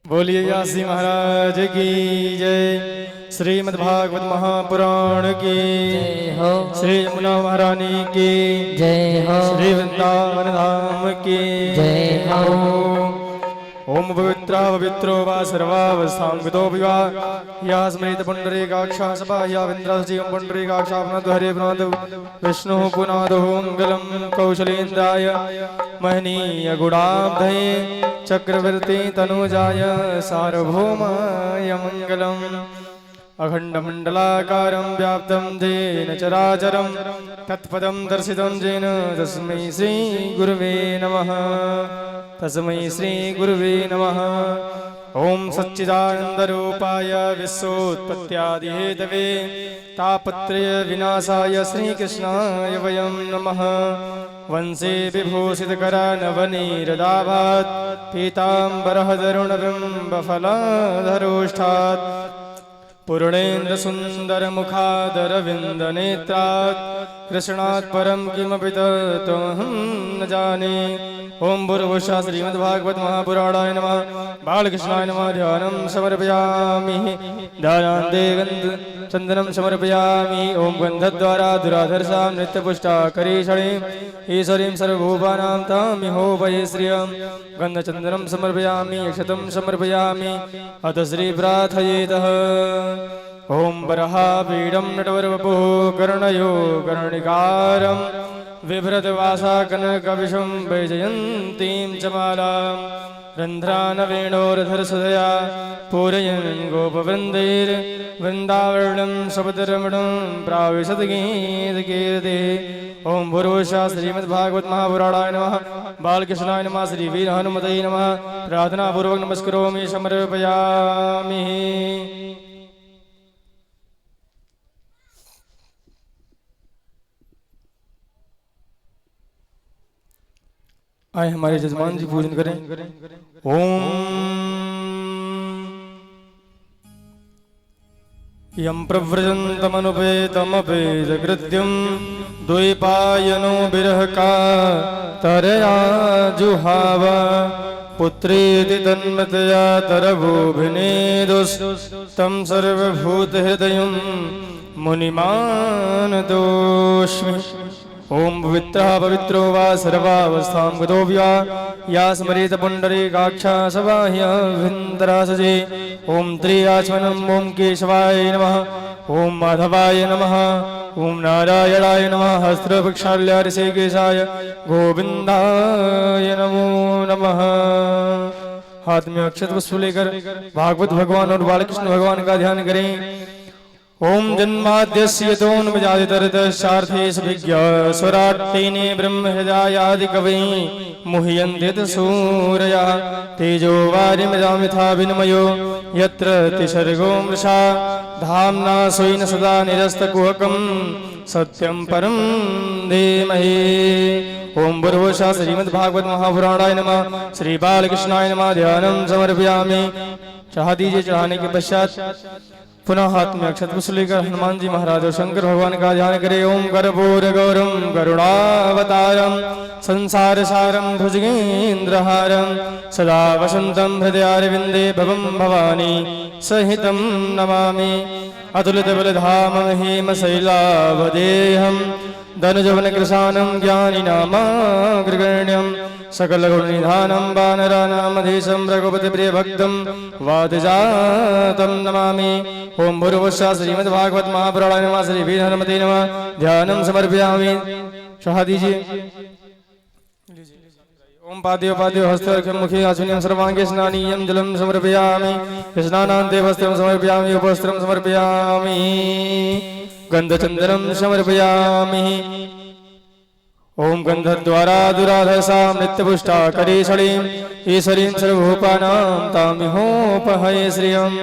बोलिए व्यासी महाराज की जय। श्रीमद्भागवत महापुराण की जय हो। श्री यमुना महारानी की जय हो। श्री वृंदावन धाम की जय हो। ओम पवित्रा पवित्रो वा सर्वावस्थां गतो विवा या स्मृत पुंडरीकाक्षा सपाह्या विन्द्रासजीवं पुंडरीकाक्षापनतु हरे प्रणत विष्णु पुनादो मंगलम कौशलेन्द्राय महनीय गुणाब्धये चक्रवर्ती तनुजाय सार्वभौमाय मंगलम। अखंडमंडलाकारं व्याप्तं येन चराचरं तत्पदं दर्शितं येन तस्मै श्री गुरुवे नमः। तस्मै श्री गुरुवे नमः। ओम सच्चिदानंदरूपाय विश्वोत्पत्त्यादिहेतवे तापत्रय विनाशाय श्रीकृष्णाय वयं नमः। वंशे विभूषितकरानवनीरदाभात् पीताम्बरधरुणबिम्बफलाधरोष्ठात् पूर्णेन्द्रसुन्दरमुखादरविन्दनेत्रात् कृष्णात् परं किमपि तत्त्वमहं न जाने। ओम भूर्भुवः श्रीमद्भागवत महापुराणाय नमः। बालकृष्णाय नमः। ध्यानं समर्पयामि। ध्यानान्ते चन्दनं समर्पयामि। ओम गन्धद्वारा दुराधर्षां नित्यपुष्टाकरीषणीं ईश्वरीं सर्वभूपानां तामिहोपये श्रियं गन्धचन्दनं समर्पयामि। अक्षतं समर्पयामि। अथ श्री प्रार्थयेतः। ओम बरहापीडं नटवरवपुः कर्णयो कर्णिकारं बिभ्रतवासाकनकविशं वैजयन्तीं च मालां रन्ध्रानवेणोरधरसुधया पूरयन् गोपवृन्दैर्वृन्दावनं सपदरमणं प्राविशद्गीतकीर्ते। ओम भूर्भुवः श्रीमद्भागवत महापुराणाय नमः। बालकृष्णाय नमः। श्री वीर हनुमते नमः। प्रार्थनापूर्वक नमस्करोमि समर्पयामि। आए हमारे जजमान जी पूजन करें। ओम यं प्रव्रजन्तमनुपेतमपेतकृत्यं द्वैपायनो विरहका तरया जुहाव पुत्रेति तन्मतया तरवोऽभिनेदुस्तं सर्वभूतहृदयं मुनिमानतोऽस्मि। ओम पवित्रः पवित्रो वा सर्वावस्थां गतो विवा या स्मरेत पुंडरीकाक्षा सबाह्य विन्दरासजे। ओम त्रियाचमनम्। ओम केशवाय नमः। ओम माधवाय नमः। ओम नारायणाय नमः। हस्त्रप्रक्षाल्य ऋषिकेशाय गोविन्दाय नमो नमः। हाथ में अक्षत पुष्प लेकर भागवत भगवान और बालकृष्ण भगवान का ध्यान करें। ओम जन्माद्यस्य यतोन्मजादितरतश्चार्थेषु स्वराट्तेने ब्रह्महृदायादिकवै मुह्यन्ते सूरयः तेजो वारिमृदामिथा विनिमयो यत्र तिसर्गो मृषा धाम्ना स्वेन सदा निरस्तकुहकं सत्यं परं धीमहि। ओम भूर्भुवः श्रीमद्भागवत महापुराणाय नमः। श्री बालकृष्णाय नमः। ध्यानं समर्पयामि। चढ़ा दीजिए। चढ़ाने के पश्चात पुनः हाथ में अक्षत पुष्प लेकर हनुमान जी महाराज और शंकर भगवान का ध्यान करें। ओम कर्पूरगौरं करुणावतारं संसार सारं भुजगेन्द्रहारं सदा वसन्तं हृदयारविन्दे भवं भवानी सहितं नमामि। अतुलितबलधामं हेमशैलावदेहं धनुजवनकृशानं ज्ञानिनामाग्रगण्यं सकलगुणनिधानं वानराणामधीशं रघुपतिप्रियभक्तं वादिजातं नमामि। ओम भूर्भुवः श्रीमद्भागवत महापुराणाय नमः। श्री वीर हनुमते नमः। ध्यानं समर्पयामि। चढ़ा दीजिए। ओम पाद्योपाद्यो हस्तमुखे आचमनीयं सर्वांगे स्नानीयं जलं समर्पयामि। स्नानान्ते वस्त्रं समर्पयामि। उपवस्त्रं समर्पयामि। गन्धचन्दनं समर्पयामि। ओम गन्धद्वारा दुराधर्षां नित्यपुष्टाकरीषणीं ईश्वरीं सर्वभूपानां तामिहोपहये श्रियं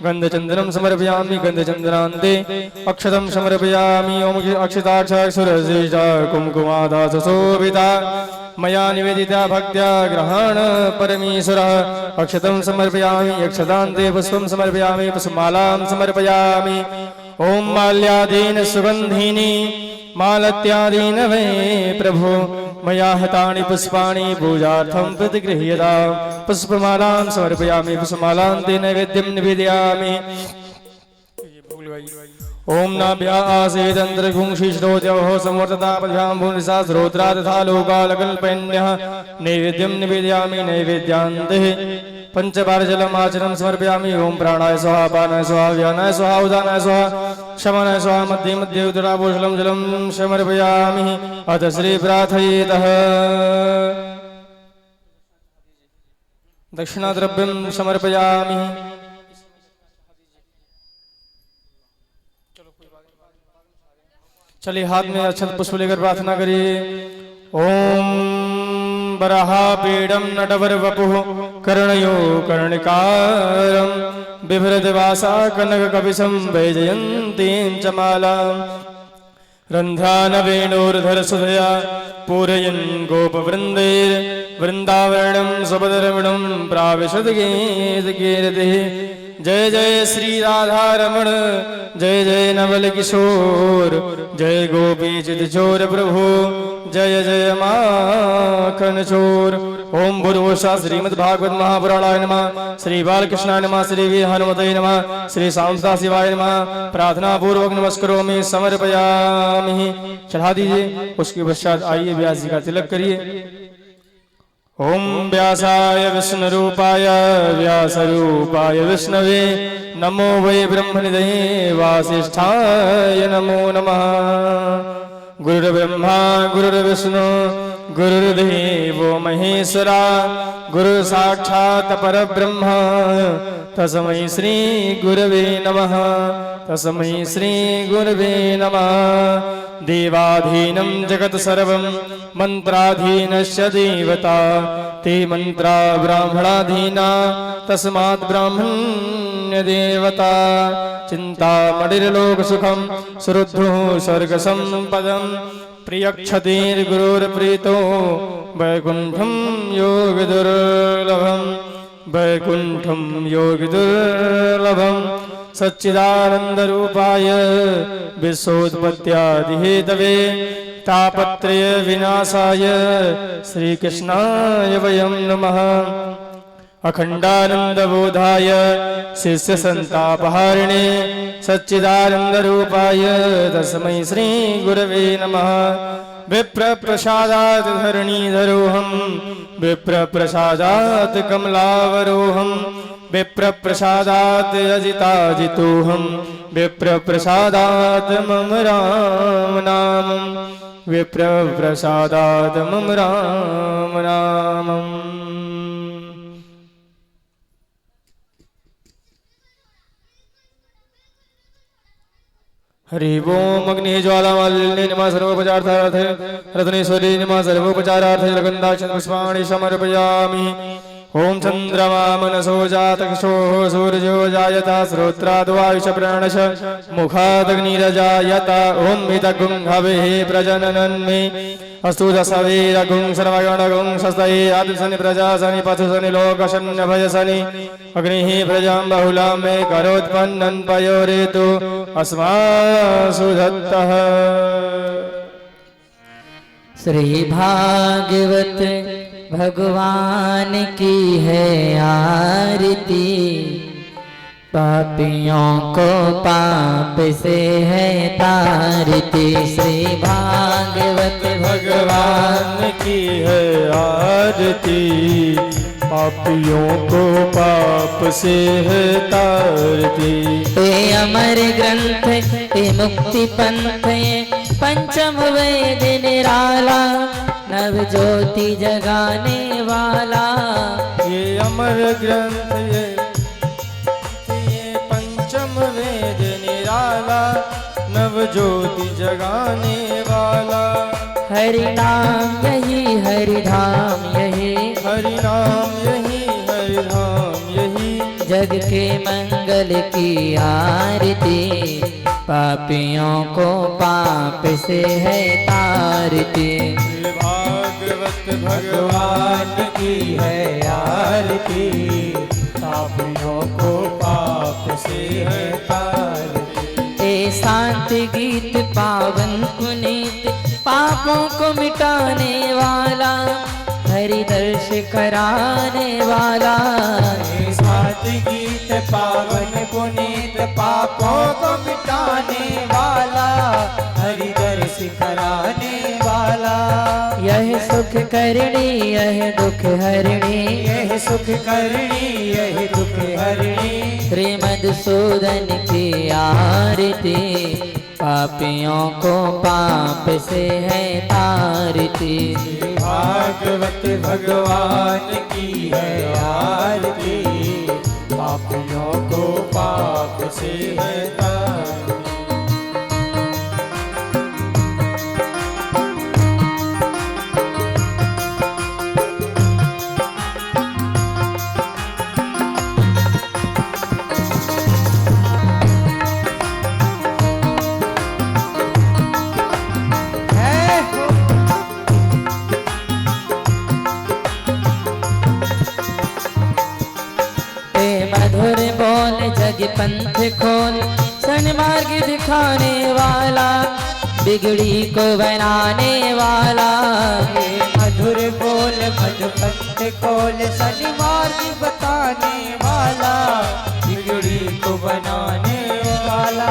गन्धचन्दनं समर्पयामि। गन्धचन्दनान्ते अक्षतं समर्पयामि। ओम अक्षताक्षरशेषा कुङ्कुमादासशोभिता मया निवेदिता भक्त्या ग्रहण परमेश्वरः। अक्षतं समर्पयामि। अक्षतान्ते पुष्पं समर्पयामि। पुष्पमालां समर्पयामि। ओम माल्यादीन सुगन्धिनी मालत्यादीन वै प्रभु मया हतानि पुष्पाणि पूजार्थं प्रतिगृह्यतां पुष्पमालां समर्पयामि पुष्पमालां तेन नैवेद्यं निवेदयामि। ओम नाभ्या आसेदंत्रगुंषि श्रोत्योः समवर्तताभ्यां भूनिसा श्रोत्रा तथा लोकालकल्पन्यः नैवेद्यं निवेदयामि। नैवेद्यान्ते पंचबार जलमाचरणं समर्पयामि। ओम प्राणाय स्वाहा पानाय स्वाहा व्यानाय स्वाहा उदानाय स्वाहा शमनाय स्वाहा मध्ये मध्ये उदराभूषलं जलं समर्पयामि। अथ श्री प्रार्थयेतः दक्षिणाद्रव्यं समर्पयामि। चलिए हाथ में अक्षत पुष्प लेकर प्रार्थना करिए। ओम वराहपीडं नटवर वपुः कर्णयो कर्णिकारं बिभ्रतवासा कनककपिशं वैजयन्तीं च मालां रन्ध्रानवेणोर्धरसुधया पूरयन् गोपवृन्दैर्वृन्दावरणं सुभद्रमणं प्राविशद्गीतकीर्तिः। जय जय श्री राधा रमण जय जय नवल किशोर जय गोपी चितचोर प्रभु जय जय माखन चोर। ओम भूर्भुवः श्रीमद्भागवत महापुराणाय नमः। श्री बालकृष्णाय नमः। श्री वीर हनुमते नमः। श्री शांता शिवाय नमः। प्रार्थना पूर्वक नमस्करोमि समर्पयामि। चढ़ा दीजिए। उसके पश्चात आइए व्यास जी का तिलक करिए। ओम व्यासाय विष्णुरूपाय व्यासरूपाय विष्णवे नमो वै ब्रह्मनिधये वासिष्ठाय नमो नमः। गुरुर्ब्रह्मा गुरुर्विष्णु गुरुर्देवो महेश्वरा गुरु साक्षात् परब्रह्म तस्मै श्री गुरवे नमः। तस्मै श्री गुरवे नमः। देवाधीनं जगत् सर्वं मंत्राधीनस्य देवता ते मंत्रा ब्राह्मणाधीना तस्मात् ब्राह्मण्य देवता। चिंतामणिर्लोक सुखं सुरुद्धुः स्वर्ग संपदं प्रियक्षतेर्गुरुर्प्रीतो वैकुण्ठं योगि दुर्लभं वैकुण्ठं योगि दुर्लभं। सच्चिदानन्दरूपाय विश्वोत्पत्त्यादिहेतवे तापत्रय विनाशाय श्रीकृष्णाय वयं नमः। अखंडानंदबोधाय शिष्य संतापहारिणे सच्चिदानंदरूपाय तस्मै श्री गुरवे नमः। विप्रप्रसादात् धरणीधरोऽहं विप्रप्रसादात् कमलावरोऽहं विप्रप्रसादात् अजिताजितोऽहं विप्रप्रसादात् मम राम नामं विप्रप्रसादात् मम राम नामम्। हरि ओम अग्नि ज्वालामालिन्ये नमः सर्वोपचारार्थे रत्नेश्वरी नमः सर्वोपचारार्थे जलगन्धाक्षत पुष्पाणि समर्पयामि। ओम चंद्रमा मनसो जातक्षोः सूर्यो जायता श्रोत्राद्वायुष प्राणश मुखादग्निरजायता। ओम मितगुं हवेः प्रजननन्मे अस्तु दशवीरगुं सर्वगणगुं स्वस्तये आदिशनि प्रजाशनि पशुशनि लोकशन्य भयशनि अग्निः प्रजां बहुलां मे करोत्पन्नं पयोरेतु अस्मासु दत्तः। श्री भागवत भगवान की है आरती पापियों को पाप से है तारती। श्री भागवत भगवान की है आरती पापियों को पाप से है तारती। ये अमर ग्रंथ ये मुक्ति पंथ ये पंचम वेद निराला नव ज्योति जगाने वाला। ये अमर ग्रंथ ये पंचम वेद निराला नव ज्योति जगाने वाला। हरि नाम यही हरि धाम यही हरि नाम यही हरि धाम यही जग के मंगल की आरती पापियों को पाप से है तारती। भागवत भगवान की है आरती पापियों को पाप से है तारती। ए शांत गीत पावन पुनीत पाप पापों को मिटाने वाला, हरि दर्श कराने वाला। सात गीत पावन पुनीत पापों को मिटाने वाला, हरि दर्श कराने वाला। यह सुख करणी यह दुख हरणी, यह सुख करणी यह दुख हरणी। श्री मधुसूदन की आरती, पापियों को पाप से है तारती। भागवत भगवान की है आरती, पापियों को पाप से है तारती। मधुर बोल जग पंथ खोल, सन्मार्ग दिखाने वाला, बिगड़ी को बनाने वाला। मधुर बोल मधुपंथ खोल, सन्मार्ग बताने वाला, बिगड़ी को बनाने वाला।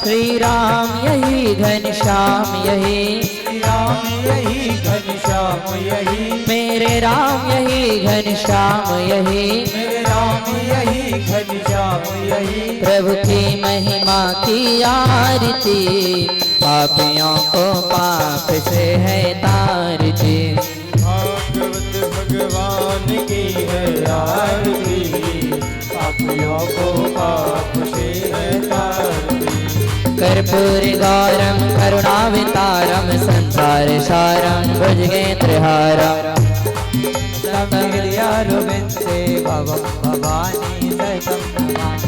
श्री राम यही घनश्याम यही, श्री राम यही घनश्याम यही, मेरे राम यही घनश्याम यही। मेरे राम यही घनश्याम यही। प्रभु की महिमा की आरती, पापियों को पाप से है तारती। भागवत भगवान की है आरती, पापियों को पाप से है तारती। कर्पूर गौरम करुणावतारम, संसार सारम भुजगेन्द्रहारम। विद्यारुविन्दे भवं भवानी सर्वं।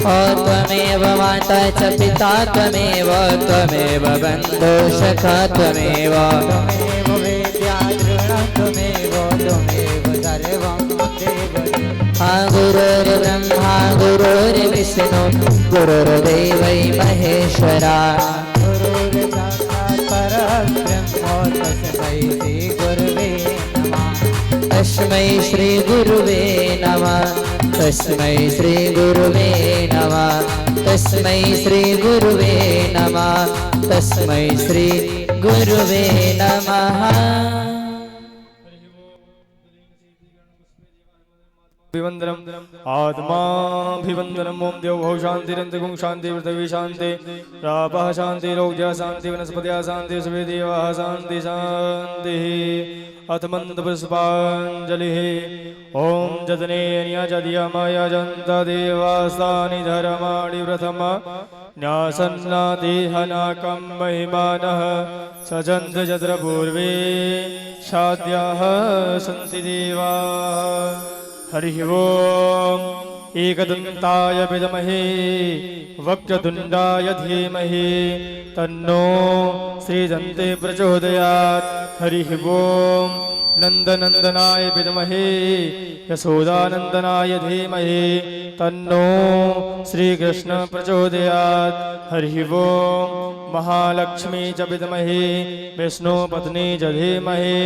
और त्वमेव माता च पिता त्वमेव, त्वमेव बन्धो सखा त्वमेव। त्वमेव वेद्या दृढं त्वमेव, त्वमेव सर्वं देव। गुरुर्ब्रह्मा गुरुर्विष्णु गुरुर्देवै महेश्वरा। गुरुर्साक्षात् परब्रह्म, तस्मै श्री गुरुवे नमः। तस्मै श्री गुरुवे नमः, तस्मै श्री गुरुवे नमः, तस्मै श्री गुरुवे नमः, तस्मै श्री गुरुवे नमः। अभिवंदनम आत्माभिवंदनम। ओम देव भव शांतिरंतरिक्षं शांति पृथ्वी शांति, रापः शांति, रोग्य शांति, वनस्पतयः शांति, सर्वे देवाः शांति शांतिः। अथ मन्त्रपुष्पाञ्जलिः। ओम जतनेन यजयमयजन्त देवास्तानि धर्माणि प्रथम न्यासन्नादेहनाकं महिमानः, सजन्त यत्र पूर्वे शाद्याः सन्ति देवाः। हरि ओम एकदन्ताय विद्महे वक्रतुण्डाय धीमहि तन्नो श्रीदन्ते प्रचोदयात्। हरि ओम नन्दनन्दनाय विद्महे यशोदानन्दनाय धीमहि तन्नो श्रीकृष्ण प्रचोदयात्। हरि ओम महालक्ष्मी च विद्महे विष्णुपत्नी च धीमहि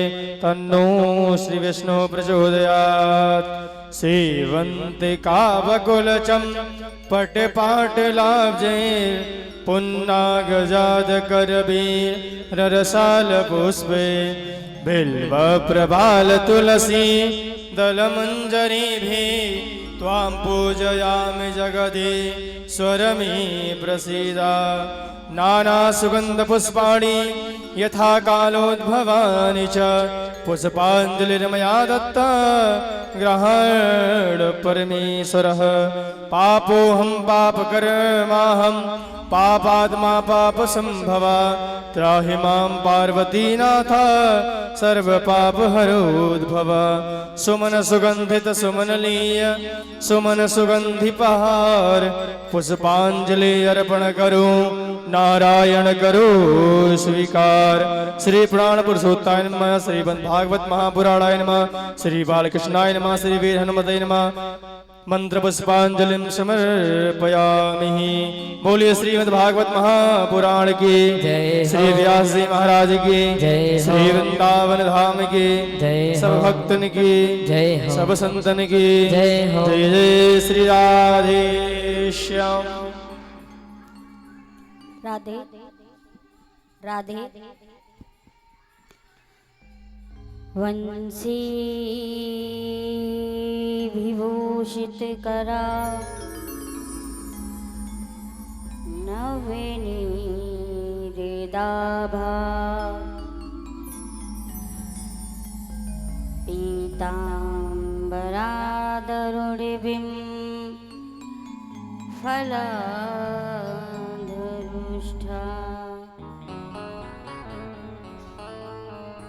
तन्नो श्रीविष्णु प्रचोदयात्। सेवन्ते कावकुलचं पटपाटलाब्जे, पुन्नागजात करवीर ररसाल पुष्पे, बिल्व प्रबाल तुलसी दलमञ्जरीभिः, त्वां पूजयामि जगदीश्वरमी प्रसीदा। नाना सुगंध पुष्पाणि यथा कालोद्भवानि च, पुष्पाञ्जलिर्मया दत्ता ग्रहण परमेश्वरः। पापोऽहं पापकर्माहं पापात्मा पापसंभवा, त्राहि मां पार्वतीनाथ सर्वपापहरोद्भव। सुमन सुगंधित सुमनलीय सुमन सुगंधिपहार, पुष्पांजलि अर्पण करूं नारायण करो स्वीकार। श्री पुराण पुरुषोत्ताय नमः, श्री भागवत महापुराणाय नमः, श्री बालकृष्णाय नमः, श्री वीर हनुमते नमः। मंत्र पुष्पांजलिं समर्पयामि। बोलिए श्रीमद् भागवत महापुराण की जय श्री व्यास जी महाराज की जय हो। श्री वृंदावन धाम की जय सब हो। भक्तन की जय हो। सब संतन की जय हो। जय जय श्री राधे श्याम। राधे राधे। वंशी विभूषित करा नवेनी हृदाभा पीताम्बरादरुणिभिं फलाधरुष्ठा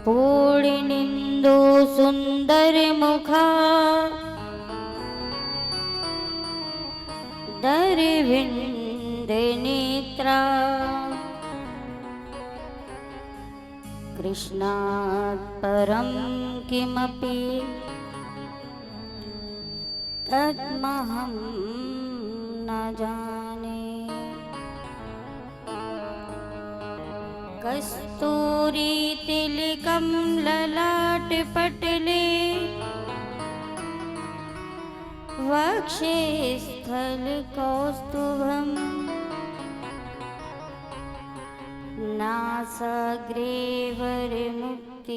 पूर्णिन्दु सुंदर मुखा दरविंद नेत्रा कृष्णात् परं किमपि तद्महं न जाने। कस्तूरी तिलकं ललाटपटले वक्षे स्थलकौस्तुभम् नासाग्रे वरमुक्तिकरतले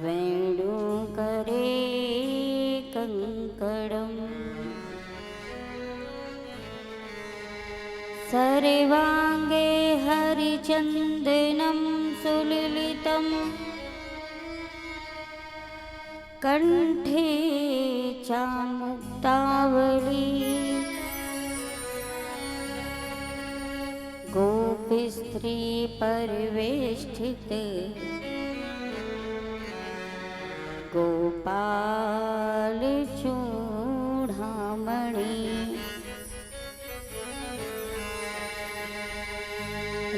वेणुकरे कंकणम् सर्वांगे हरिचन्दनं सुललितं कंठे चामुक्तावली गोपस्त्री परिवेष्टित गोपाल चूड़ामणि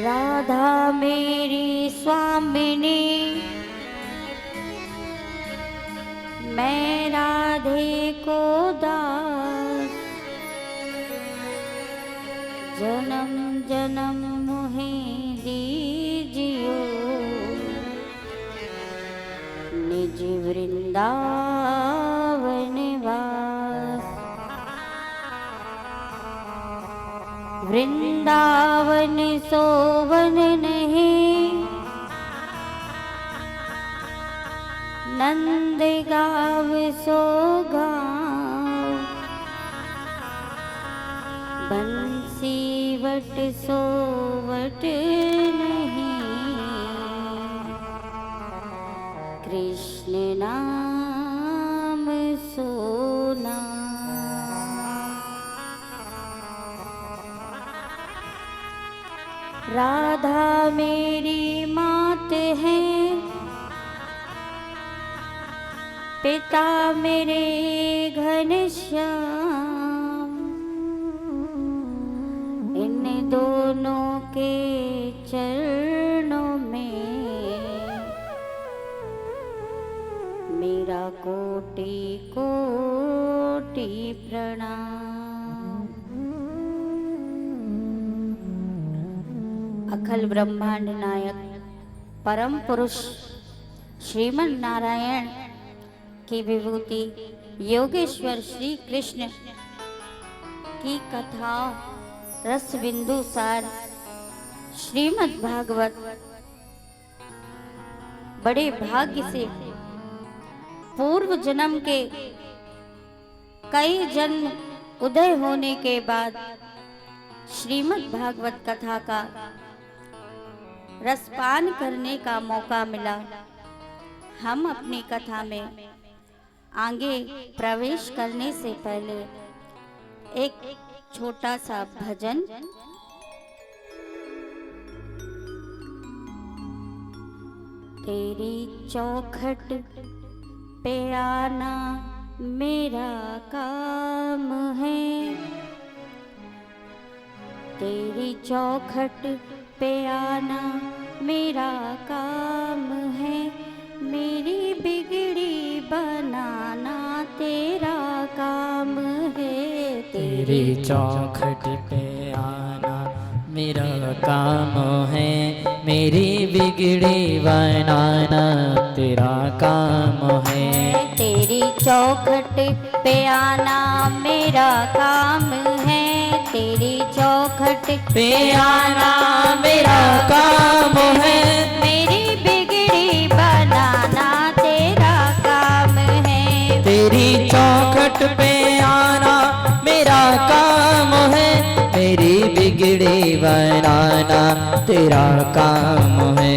राधा मेरी स्वामिनी मैं राधे को दास जन्म जन्म मोहे दीजियो निज वृंदावन वास। वृंदावन सोवन नहीं नंद गाव सो गाँव बंसी वट सो वट नहीं कृष्ण नाम सो नाम। राधा मेरी मात है पिता मेरे घनश्याम इन दोनों के चरणों में मेरा कोटि कोटि प्रणाम। अखिल ब्रह्मांड नायक परम पुरुष श्रीमन नारायण की विभूति योगेश्वर श्री कृष्ण की कथा रस बिंदु सार श्रीमद् भागवत बड़े भाग्य से पूर्व जन्म के कई जन्म उदय होने के बाद श्रीमद् भागवत कथा का रसपान करने का मौका मिला। हम अपनी कथा में आगे प्रवेश करने से पहले एक छोटा सा भजन। तेरी चौखट पे आना मेरा काम है, तेरी चौखट पे आना मेरा काम है, मेरी बिगड़ी बनाना तेरा काम है। तेरी चौखट पे आना मेरा काम है। मेरी बिगड़ी बनाना तेरा काम है। तेरी चौखट पे आना मेरा काम है। तेरी चौखट पे आना मेरा काम है। मेरी बिगड़ी बनाना तेरा काम है। तेरी चौखट पे आना मेरा काम है। मेरी बिगड़ी बनाना तेरा काम है।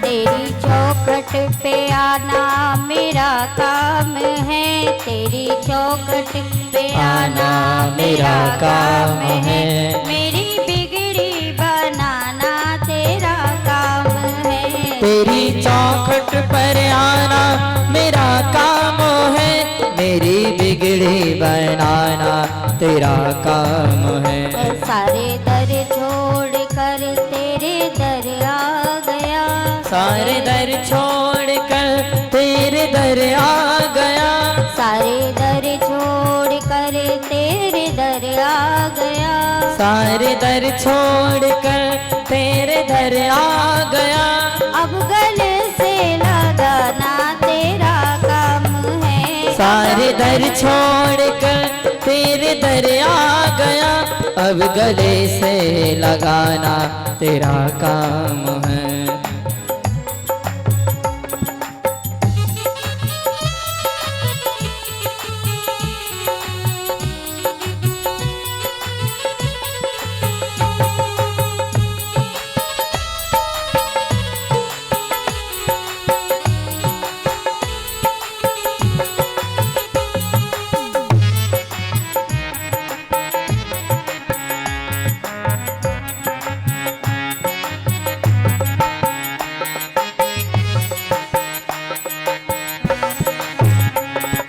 तेरी चौखट पे आना मेरा काम है। तेरी चौखट पे आना मेरा काम है। मेरी बिगड़ी बनाना तेरा काम है। तेरी चौखट पर आना मेरा काम है। मेरी बिगड़ी बनाना तेरा काम है। सारे दर छोड़ कर तेरे दर आ गया। सारे दर छोड़ कर तेरे दर आ गया। सारे दर छोड़ कर तेरे दर आ गया। सारे दर छोड़ कर तेरे दर आ गया। अब गले से लगाना तेरा काम है। सारे दर छोड़ कर तेरे दर आ गया। अब गले से लगाना तेरा काम है।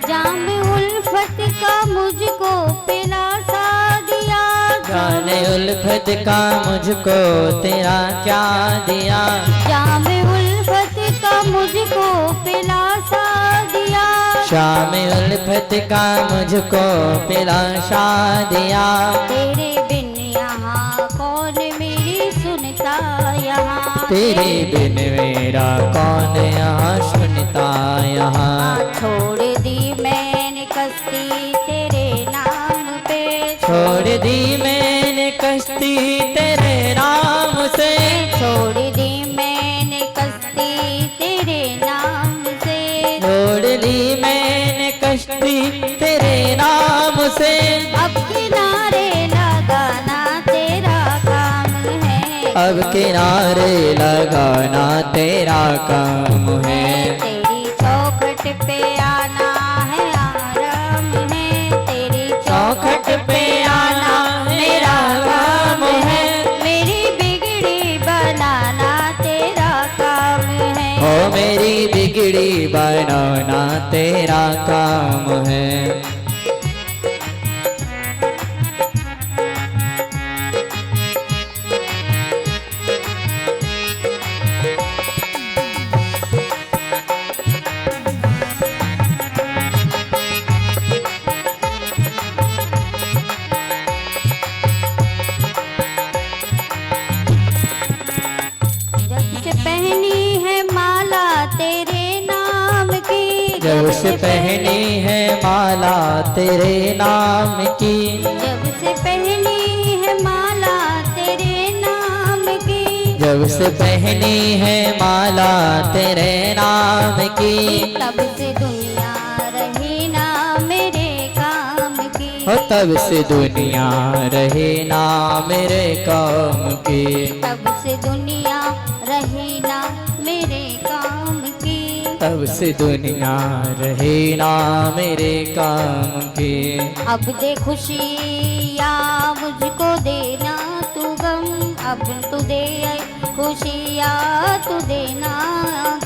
जाम उल्फत का मुझको पिलासा दिया। जाने उल्फत का मुझको तेरा क्या दिया। जाम उल्फत का मुझको पिलासा दिया। शाम उल्फत का मुझको पिलाशा दिया। तेरे बिन यहाँ कौन मेरी सुनता यहाँ। तेरे बिन मेरा कौन यहाँ सुनता यहाँ। छोड़ दी मैंने कश्ती तेरे नाम पे। छोड़ दी मैंने कश्ती तेरे नाम से। छोड़ दी मैंने कश्ती तेरे नाम से। छोड़ दी मैंने कश्ती तेरे नाम से। अब किनारे लगाना तेरा काम है। अब किनारे लगाना तेरा काम है। तेरी चौखट पे आना है आराम है। तेरी चौखट पे आना मेरा काम है। मेरी बिगड़ी बनाना तेरा काम है। ओ मेरी बिगड़ी बनाना तेरा काम है। जब से पहनी है माला तेरे नाम की। जब से पहनी है माला तेरे नाम की। जब से पहनी है माला तेरे नाम की। जब से पहनी है माला तेरे नाम की। तब से दुनिया रही ना मेरे काम की। हो तब से दुनिया रहे ना मेरे काम की। तब से दुनिया रही ना मेरे काम की। तब तब से दुनिया रहे ना मेरे काम के। अब दे खुशियाँ मुझको देना तू गम, अब तू दे खुशियाँ तू देना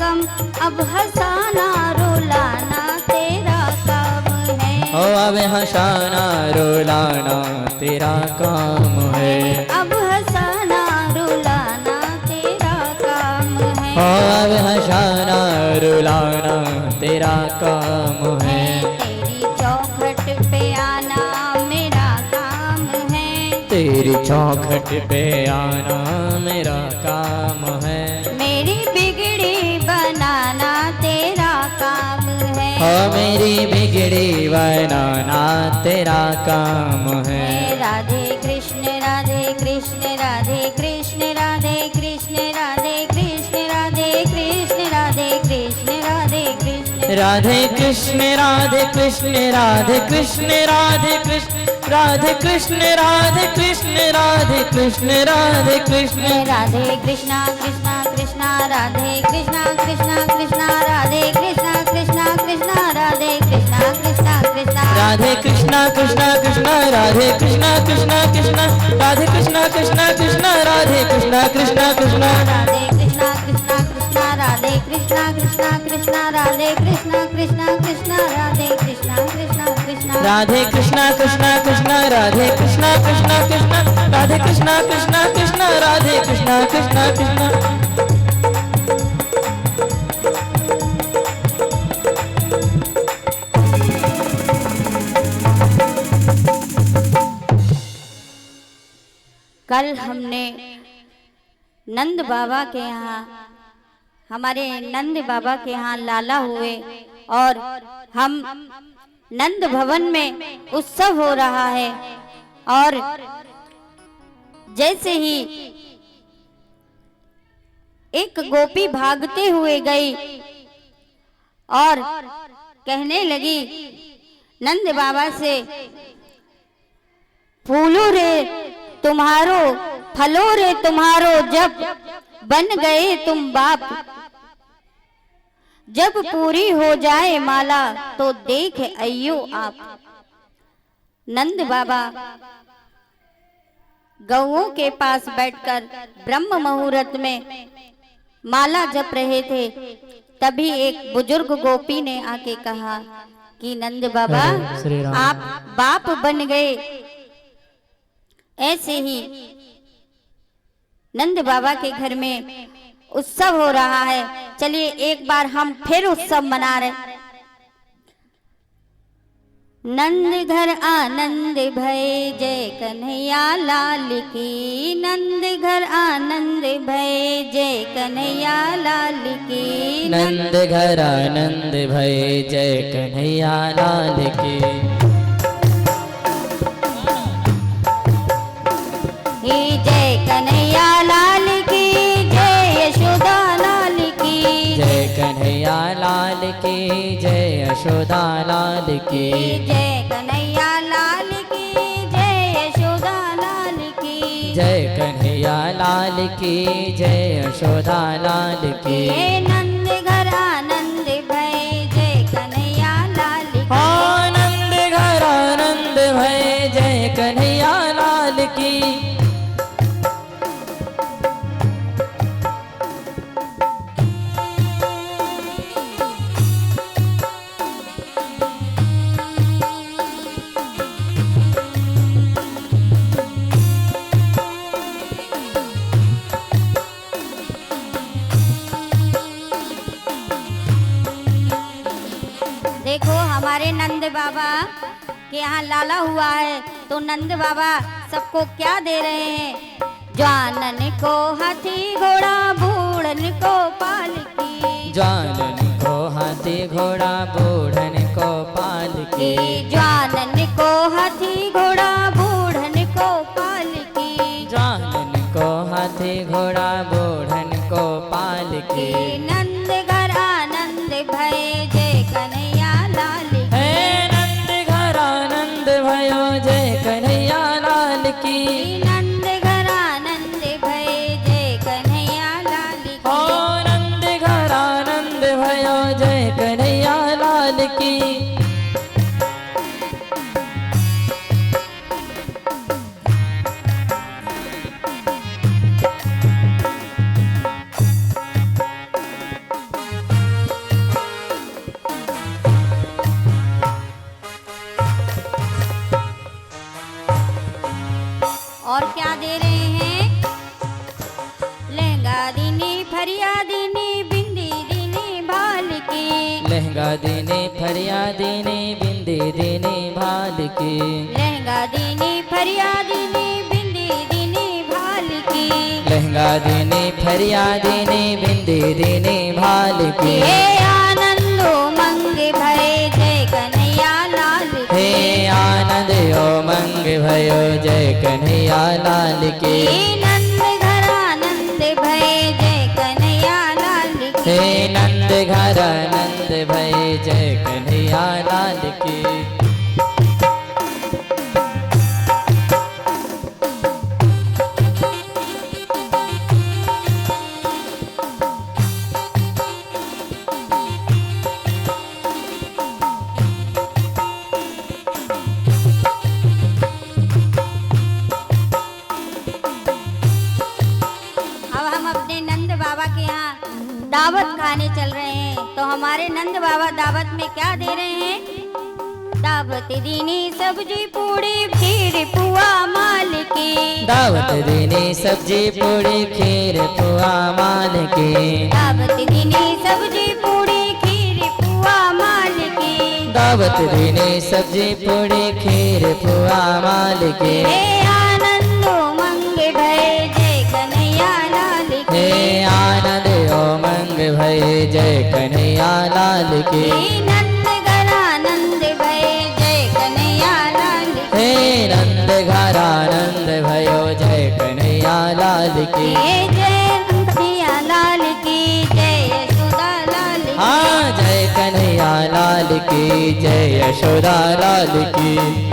गम, अब हंसाना रुलाना तेरा काम है। ओ अब हंसाना रुलाना तेरा काम है। अब हंसाना रुलाना तेरा काम है। ओ अब हंसाना रुलाना तेरा काम है। तेरी चौखट पे आना मेरा काम है। तेरी चौखट पे आना मेरा काम है। मेरी बिगड़ी बनाना तेरा काम है। ओ मेरी बिगड़ी बनाना तेरा काम है। राधे कृष्ण राधे कृष्ण राधे कृष्ण राधे कृष्ण राधे कृष्ण राधे कृष्ण राधे कृष्ण राधे कृष्ण राधे कृष्ण राधे कृष्ण राधे कृष्ण राधे कृष्ण राधे कृष्ण राधे कृष्ण राधे कृष्ण राधे कृष्ण राधे कृष्णा कृष्णा कृष्णा राधे कृष्णा कृष्णा कृष्णा राधे कृष्णा कृष्णा कृष्णा राधे कृष्णा कृष्णा कृष्णा राधे कृष्णा कृष्णा कृष्णा राधे कृष्णा कृष्णा कृष्णा राधे कृष्णा कृष्णा कृष्णा राधे कृष्णा कृष्णा कृष्णा राधे कृष्णा कृष्णा कृष्णा राधे कृष्णा कृष्णा कृष्णा राधे कृष्णा कृष्णा कृष्णा राधे कृष्णा कृष्णा कृष्णा राधे कृष्णा कृष्णा कृष्णा राधे कृष्णा कृष्णा कृष्णा राधे कृष्णा कृष्णा कृष्णा राधे कृष्णा कृष्णा कृष्णा। कल हमने नंद बाबा के यहाँ, हमारे नंद बाबा के यहाँ लाला हुए और हम नंद भवन में उत्सव हो रहा है। और जैसे ही एक गोपी भागते हुए गई और कहने लगी नंद बाबा से, फूलो रे तुम्हारो फलो रे तुम्हारो, जब बन गए तुम बाप, जब पूरी हो जाए माला तो देख अयो आप। नंद बाबा गौओं के पास बैठकर ब्रह्म मुहूर्त में माला जप रहे थे। तभी एक बुजुर्ग गोपी ने आके कहा कि नंद बाबा आप बाप बन गए। ऐसे ही नंद बाबा के घर में उत्सव हो रहा है। चलिए एक बार हम फिर उत्सव मना रहे। नंद घर आनंद भय जय कन्हैया लाल की, नंद घर आनंद भय जय कन्हैया लाल की, नंद घर आनंद भय जय कन्हैया लाल की। जय कन्हैया लाल की, जय यशोदा लाल की, जय कन्हैया लाल की, जय यशोदा लाल की, जय कन्हैया लाल की, जय यशोदा लाल की, जय कन्हैया लाल की, जय यशोदा लाल की। नंद घर आनंद भय जय कन्हैया लाल की, आनंद घर आनंद भय जय कन्हैया लाल की। देखो हमारे नंद बाबा के यहाँ लाला हुआ है तो नंद बाबा सबको क्या दे रहे हैं? जवानन को हाथी घोड़ा, बूढ़न को पालकी, जवानन को हाथी घोड़ा, बूढ़न को पालकी, जवानन को हाथी घोड़ा, बूढ़न को पालकी, जवानन को हाथी घोड़ा, बूढ़न को पालकी। नंद घर आनंद भय जय कन्हैया लाल की, नंद घर आनंद भयो जय कन्हैया लाल की, नंद घर आनंद भय जय कन्हैया लाल की, नंद घर आनंद भयो जय और क्या दे रहे हैं? लहंगा दीनी फरिया दीनी बिंदी दीनी भाल की। लहंगा देने फरिया देने बिंदी देने भाल की। लहंगा दीनी फरिया दीनी बिंदी दीनी भाल की। लहंगा देने फरिया देने बिंदी देने भाल की। हे आनंद उमंग भय जय कन्हैया लाल की। हे आनंद उमंग भयो जय कन्हैया लाल की। हे नंद घर आनंद भय जय कन्हैया लाल की। हे नंद घर आनंद भय जय कन्हैया लाल की। अब हम अपने नंद बाबा के यहाँ दावत खाने चल रहे हैं। तो हमारे नंद बाबा दावत में क्या दे रहे हैं? दावत दीनी सब्जी पूड़ी खीर पुआ माल की। दावत देने सब्जी पूड़ी खीर पुआ माल की। दावत दीनी सब्जी पूड़ी खीर पुआ माल की। दावत देने सब्जी पूड़ी खीर पुआ माल की। हे आनंद उमंग भय जय कन्हैया लाल की। हे आनंद उमंग भय जय कन्हैया लाल की। हे नंद घर आनंद भय जय कन्हैया लाल की। हे नंद घर आनंद भयो जय कन्हैया लाल की। हे जय कन्हैया लाल की जय यशोदा लाल की। हाँ जय कन्हैया लाल की जय यशोदा लाल की।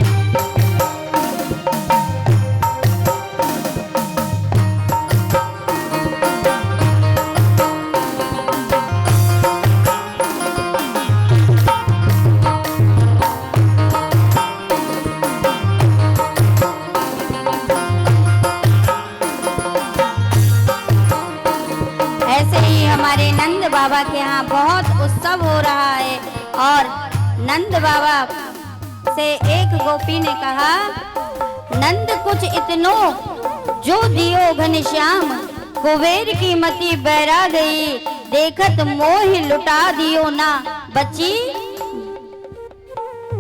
ऐसे ही हमारे नंद बाबा के यहाँ बहुत उत्सव हो रहा है। और नंद बाबा से एक गोपी ने कहा, नंद कुछ इतनो जो दियो घनश्याम, कुबेर की मति बहरा गई, देखत मोह लुटा दियो ना, बची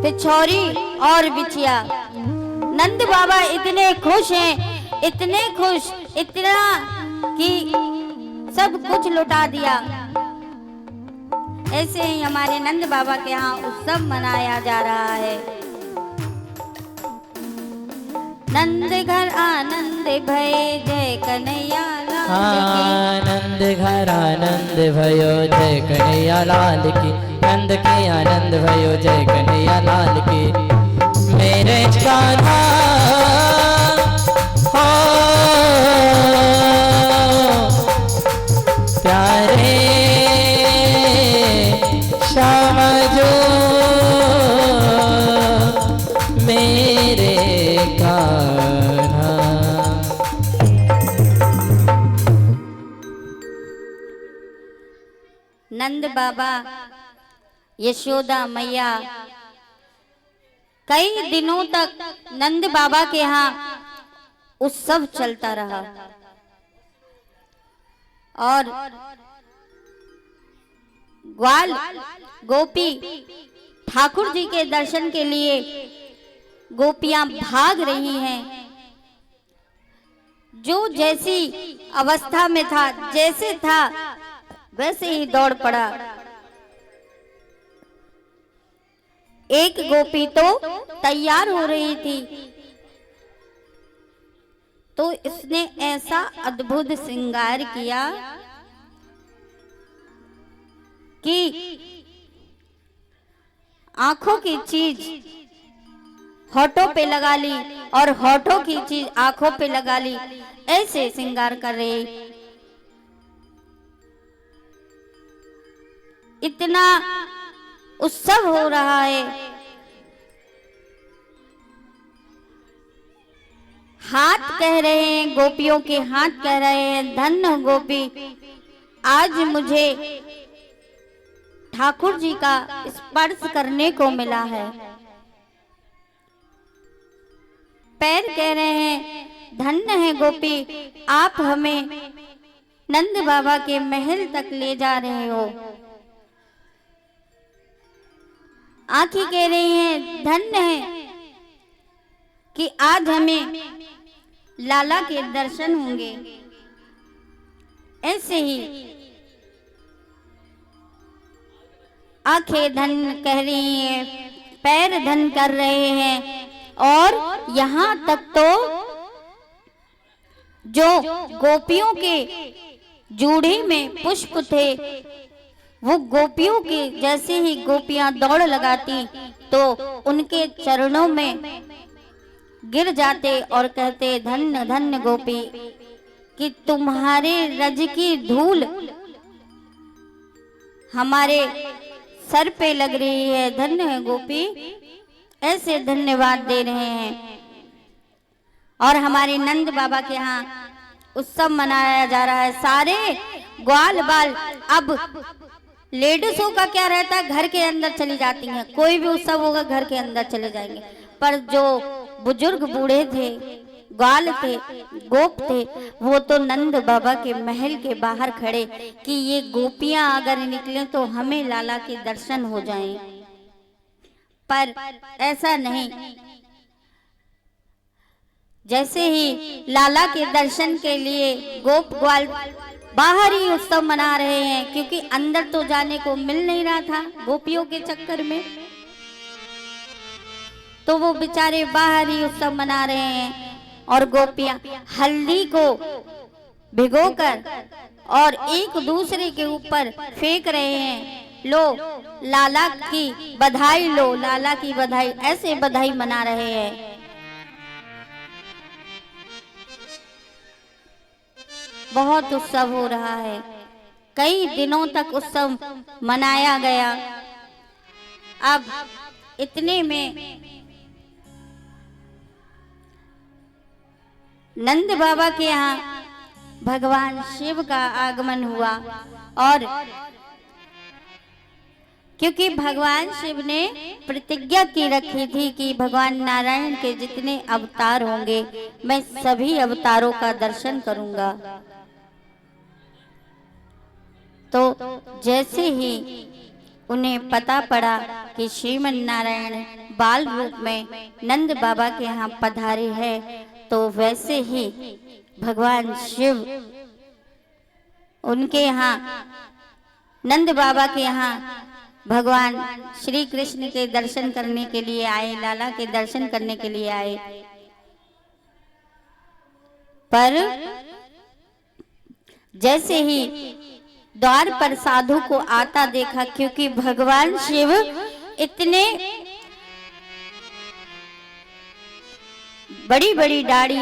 पिछौरी और बिछिया। नंद बाबा इतने खुश हैं, इतने खुश, इतना कि सब कुछ लुटा दिया। ऐसे ही हमारे नंद बाबा के यहाँ उत्सव मनाया जा रहा है। नंद घर आनंद भय जय कन्हैया लाल की। आनंद घर आनंद भयो जय कन्हैया लाल की। नंद के आनंद भयो जय कन्हैया लाल की। मेरे कान्हा हो प्यारे श्याम जो मेरे कान्हा। नंद बाबा यशोदा मैया कई दिनों तक नंद बाबा के यहाँ उत्सव चलता रहा। और ग्वाल गोपी ठाकुर जी के दर्शन के लिए गोपियां भाग रही हैं। जो जैसी अवस्था में था, जैसे था वैसे ही दौड़ पड़ा। एक गोपी तो तैयार हो रही थी, तो इसने ऐसा अद्भुत श्रृंगार किया कि आंखों की चीज होठों पे लगा ली और होठों की चीज आंखों पे लगा ली, ऐसे श्रृंगार कर रही। इतना उत्सव हो रहा है। हाथ कह रहे हैं, गोपियों के हाथ कह रहे हैं, धन्य गोपी, आज मुझे ठाकुर जी का स्पर्श करने को मिला है। पैर कह रहे हैं, धन्य है गोपी, आप हमें नंद बाबा के महल तक ले जा रहे हो। आँखें कह रही हैं धन्य है कि आज हमें लाला के दर्शन होंगे। ऐसे ही आंखें धन कह रही हैं, पैर धन कर रहे हैं, और यहाँ तक तो जो गोपियों के जूड़े में पुष्प थे, वो गोपियों के जैसे ही गोपियां दौड़ लगाती तो उनके चरणों में गिर जाते और कहते धन्य धन्य गोपी, कि तुम्हारे रज की धूल हमारे सर पे लग रही है। धन्य है गोपी, ऐसे धन्यवाद दे रहे हैं। और हमारे नंद बाबा के यहाँ उत्सव मनाया जा रहा है। सारे ग्वाल बाल, अब लेडीजों का क्या रहता है, घर के अंदर चली जाती हैं। कोई भी उत्सव होगा घर के अंदर चले जाएंगे, पर जो बुजुर्ग बूढ़े थे, ग्वाल थे, गोप थे, वो तो नंद बाबा के महल के बाहर खड़े कि ये गोपियां अगर निकले तो हमें लाला के दर्शन हो जाएं। पर ऐसा नहीं, जैसे ही लाला के दर्शन के लिए गोप ग्वाल बाहर ही उत्सव मना रहे हैं, क्योंकि अंदर तो जाने को मिल नहीं रहा था गोपियों के चक्कर में, तो वो बेचारे बाहर ही उत्सव मना रहे हैं। और गोपियां हल्दी को भिगोकर और एक दूसरे के ऊपर फेंक रहे हैं, लो लाला की बधाई, लो लाला की बधाई, ऐसे बधाई मना रहे हैं। बहुत उत्सव हो रहा है, कई दिनों तक उत्सव मनाया गया। अब इतने में नंद बाबा के यहाँ भगवान शिव का आगमन हुआ। और क्योंकि भगवान शिव ने प्रतिज्ञा की रखी थी कि भगवान नारायण के जितने अवतार होंगे मैं सभी अवतारों का दर्शन करूंगा। तो जैसे ही उन्हें पता पड़ा कि श्रीमन नारायण बाल रूप में नंद बाबा के यहाँ पधारे हैं, तो वैसे ही भगवान शिव उनके यहाँ नंद बाबा के यहाँ भगवान श्री कृष्ण के दर्शन करने के लिए आए, लाला के दर्शन करने के लिए आए। पर जैसे ही द्वार पर साधु को आता देखा, क्योंकि भगवान शिव इतने बड़ी बड़ी दाढ़ी,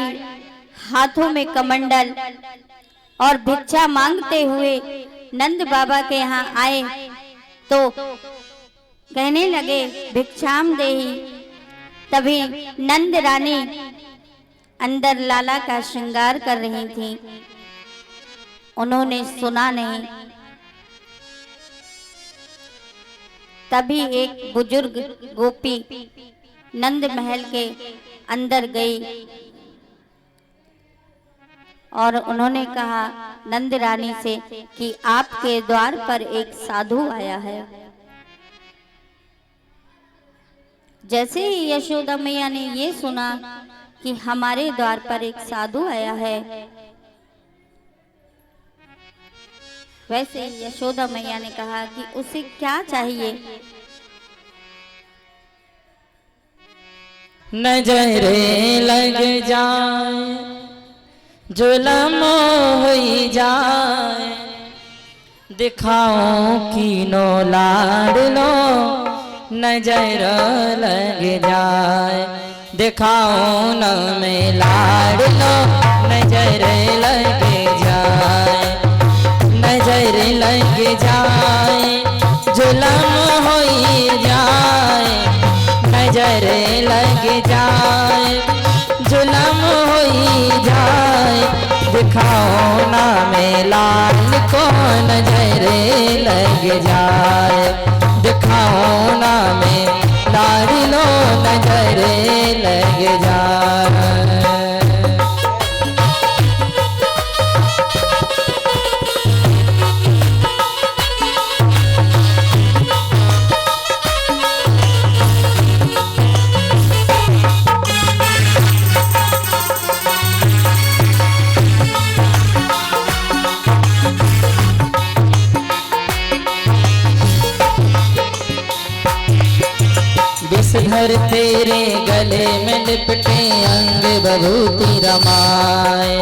हाथों में कमंडल और भिक्षा मांगते हुए नंद बाबा के यहाँ आए, तो कहने लगे भिक्षाम देहि। तभी नंद रानी अंदर लाला का श्रृंगार कर रही थी, उन्होंने सुना नहीं। तभी एक बुजुर्ग गोपी नंद महल के अंदर गई और उन्होंने कहा नंद रानी से कि आपके द्वार पर एक साधु आया है। जैसे ही यशोदा मैया ने ये सुना कि हमारे द्वार पर एक साधु आया है, वैसे यशोदा मैया ने कहा कि उसे क्या चाहिए। नजर लग जाए जुलम हो जाए, दिखाओ कीनो लाड लो। नजर लग जाए दिखाओ न में लाड लो। नजर लग जाए, नजर लग जाए जुलम हो जाए। नजर लग जाए जुलम हो जाए, दिखाओ ना में लाल को। नजर लग जाए दिखाओ ना में लाल लो। नजर लग जाए। तेरे गले में लिपटे अंग बभूति रमाए।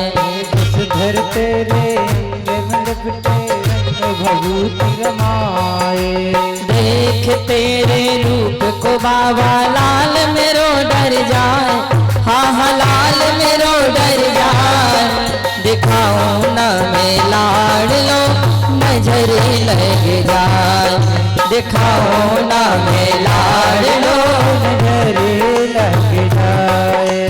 विषधर तेरे अंग में लिपटे रंग भभूति रमाए। देख तेरे रूप को बाबा लाल मेरो डर जाए, हाँ हाँ लाल मेरो डर जाए। दिखाओ न मैं लाड़ लो नजरे लग जाए, दिखाओ न मैं लाड़ लो नजरे लग जाए।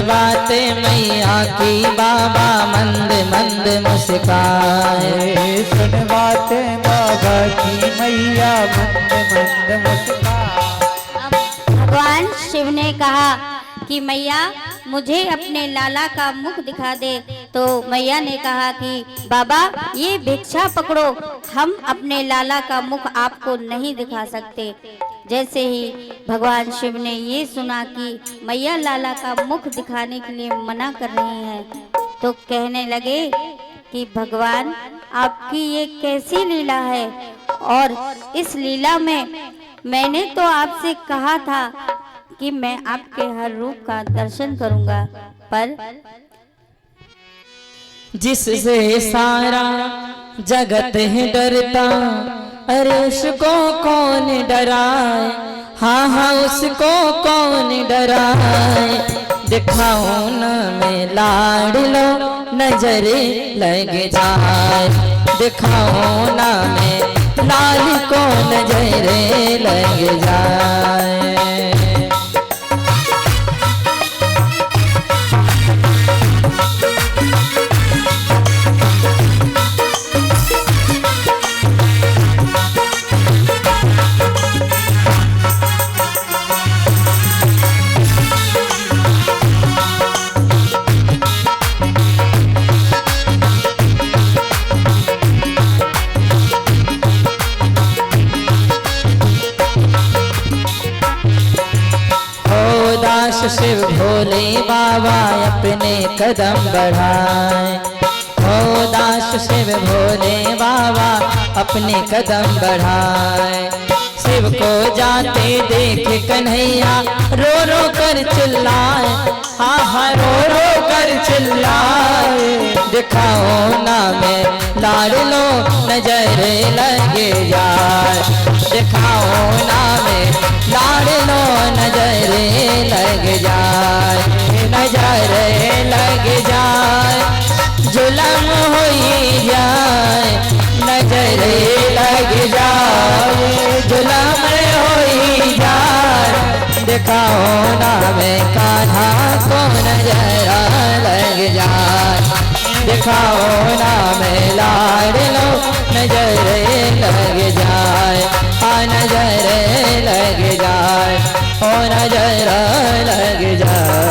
बातें मैया की बाबा मंद मंद मुस्काए। सुन बातें बाबा की मैया मंद मंद मुस्काए। भगवान शिव ने कहा कि मैया मुझे अपने लाला का मुख दिखा दे। तो मैया ने कहा कि बाबा ये भिक्षा पकड़ो, हम अपने लाला का मुख आपको नहीं दिखा सकते। जैसे ही भगवान शिव ने ये सुना कि मैया लाला का मुख दिखाने के लिए मना कर रही हैं, तो कहने लगे कि भगवान आपकी ये कैसी लीला है, और इस लीला में मैंने तो आपसे कहा था कि मैं आपके हर रूप का दर्शन करूंगा, पर जिससे सारा जगत है डरता, अरे उसको कौन डराए, हाँ हाँ उसको कौन डराए। दिखाओ न मैं लाड़ लो नजरे लग जाए, दिखाओ न मैं लाल को नजरे लग जाए। शिव भोले बाबा अपने कदम बढ़ाए, हो दास शिव भोले बाबा अपने कदम बढ़ाए। शिव को जाते देख कन्हैया रो रो कर चिल्लाए, हाँ हाँ रो रो कर चिल्लाए। दिखाओ ना मैं लाड़ लो नजर लग जाए, दिखाओ ना मैं लाड़ लो नजर लग जाए, नजर लग जाए, जुलम हो जाए, नजर लग जाए, जुलम हो जाए। दिखाओ ना मैं कान्हा को नजर लग जाए, दिखाओ ना मैं लाड़ लो नजर लग जाए, नजर लग जाए, ओ नजर लग जाए।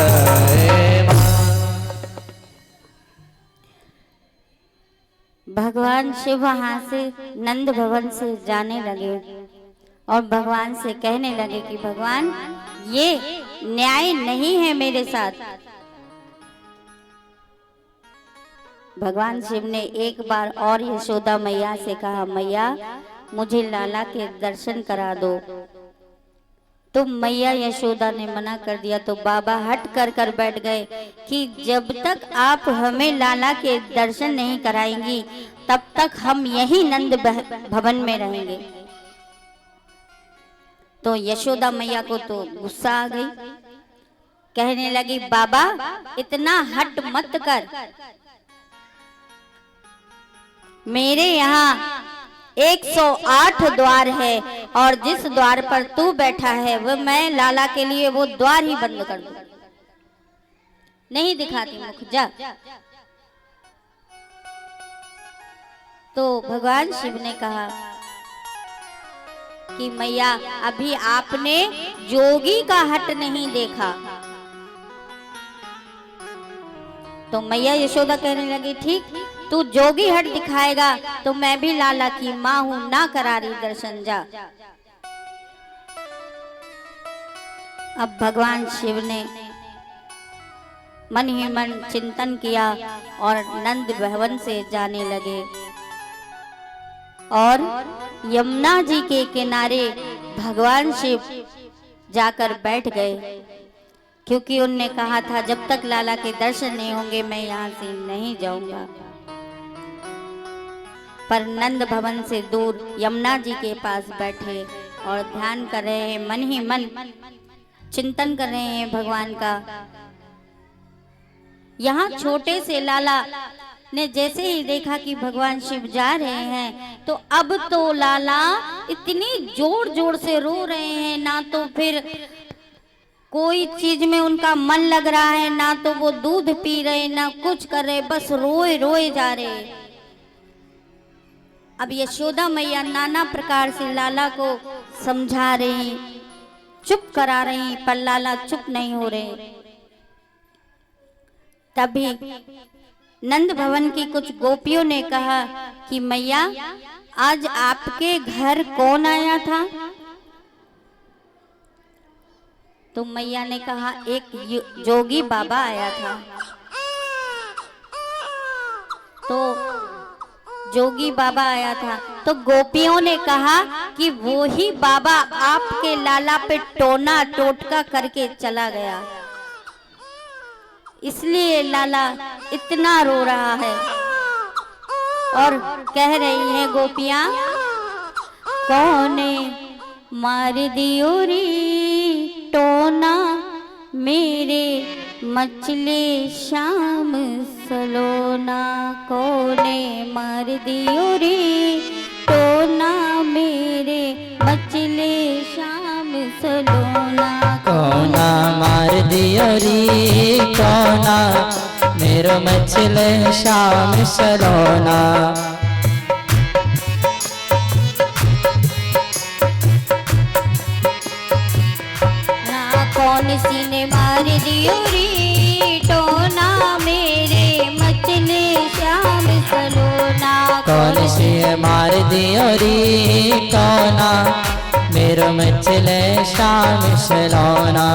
भगवान शिव वहां से नंद भवन से जाने लगे और भगवान से कहने लगे कि भगवान ये न्याय नहीं है मेरे साथ। भगवान शिव ने एक बार और यशोदा मैया से कहा, मैया मुझे लाला के दर्शन करा दो। तो मैया यशोदा ने मना कर दिया। तो बाबा हट कर बैठ गए कि जब तक आप हमें लाला के दर्शन नहीं कराएंगी तब तक हम यही नंद भवन में रहेंगे। तो यशोदा मैया को तो गुस्सा आ गई, कहने लगी बाबा इतना हट मत कर, मेरे यहाँ 108 द्वार है और जिस द्वार पर तू बैठा है वो मैं लाला के लिए वो द्वार ही बंद कर दूं, नहीं दिखाती मुख, जा। तो भगवान शिव ने कहा कि मैया अभी आपने जोगी का हट नहीं देखा। तो मैया यशोदा कहने लगी, ठीक, तू जोगी हट दिखाएगा तो मैं भी लाला की माँ हूं, ना करारी दर्शन जा। अब भगवान शिव ने मन ही मन चिंतन किया और नंद भवन से जाने लगे और यमुना जी के किनारे भगवान शिव जाकर बैठ गए, क्योंकि उनने कहा था जब तक लाला के दर्शन नहीं होंगे मैं यहाँ से नहीं जाऊंगा। पर नंद भवन से दूर यमुना जी के पास बैठे और ध्यान कर रहे हैं, मन ही मन चिंतन कर रहे हैं भगवान का। यहाँ छोटे से लाला ने जैसे ही देखा कि भगवान शिव जा रहे हैं तो अब तो लाला इतनी जोर जोर से रो रहे हैं, ना तो फिर कोई चीज में उनका मन लग रहा है, ना तो वो दूध पी रहे, ना कुछ कर रहे, बस रोए रोए जा रहे। अब यशोदा मैया नाना प्रकार से लाला को समझा रही, चुप करा रही, पर लाला चुप नहीं हो रहे। तभी नंद भवन की कुछ गोपियों ने कहा कि मैया आज आपके घर कौन आया था? तो मैया ने कहा एक जोगी बाबा आया था। तो जोगी बाबा आया था तो गोपियों ने कहा कि वो ही बाबा आपके लाला पे टोना टोटका करके चला गया, इसलिए लाला इतना रो रहा है। और कह रही है गोपियां, कौने मार दियो रे टोना मेरे मछले शाम सलोना, कौने मार दियो रे टोना मेरे मछले शाम सलोना, कोना मार दियो रे कोना मेरो मछले शाम सलोना। कौन सी ने मार दियो रे टोना मेरे मछले श्याम सलोना, कौन सी मार दियो रे कोना मेरो मछले शाम सलोना।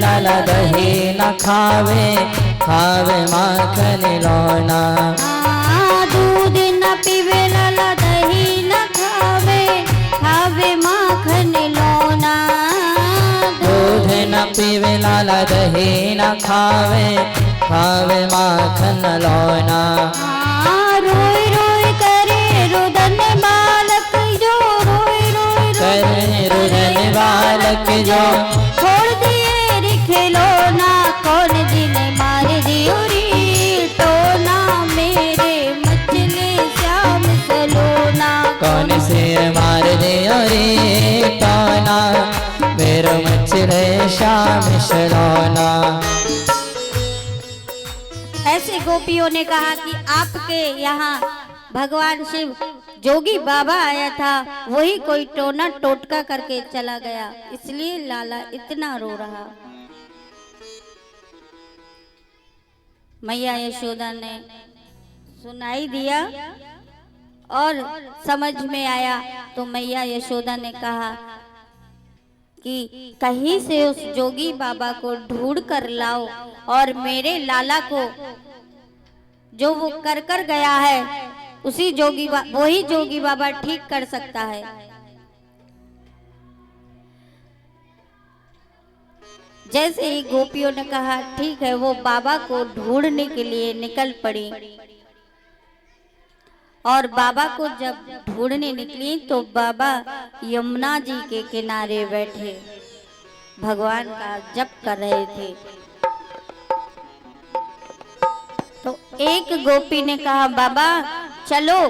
लाला दही न खावे खावे माखन लोना, दूध न पीवे लाला दही न खावे खावे माखन लोना, दूध न पीवे लाला दही न खावे खावे माखन लोना। रोई रोई करे रुदन बालक जो, रोई रोई करे रुदन बालक जो, छोड़ दिए खिलौना कौन जिने मार दियो रे टोना मेरे मछले श्याम सलोना, कौन से मार दियो रे टोना मेरो मछले श्याम सलोना। ऐसे गोपियों ने कहा कि आपके यहाँ भगवान शिव जोगी बाबा आया था, वही कोई टोना टोटका करके चला गया, इसलिए लाला इतना रो रहा। मैया यशोदा ने सुनाई दिया और समझ में आया तो मैया यशोदा ने कहा कि कहीं से उस जोगी बाबा को ढूंढ कर लाओ और मेरे लाला को जो वो कर कर गया है उसी वही जोगी बाबा ठीक कर सकता है। जैसे ही गोपियों ने कहा ठीक है, वो बाबा को ढूंढने के लिए निकल पड़ी। और बाबा को जब ढूंढने निकली तो बाबा यमुना जी के किनारे बैठे भगवान का जप कर रहे थे। तो एक गोपी ने कहा बाबा चलो,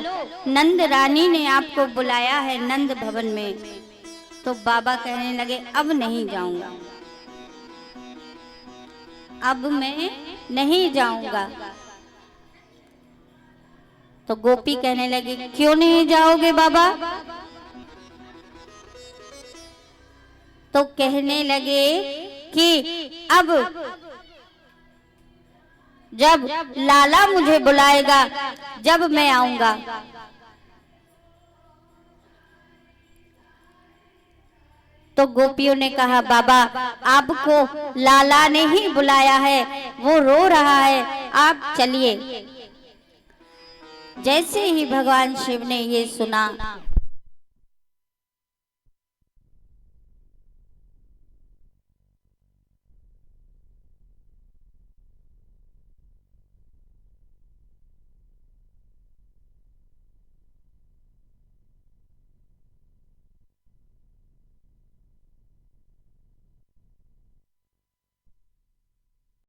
नंद रानी ने आपको बुलाया है नंद भवन में। तो बाबा कहने लगे अब नहीं जाऊंगा, अब मैं नहीं जाऊंगा। तो गोपी कहने लगी क्यों नहीं जाओगे बाबा? तो कहने लगे कि अब जब लाला मुझे बुलाएगा जब मैं आऊंगा। तो गोपियों ने कहा बाबा आपको लाला ने ही बुलाया है, वो रो रहा है, आप चलिए। जैसे ही भगवान शिव ने ये सुना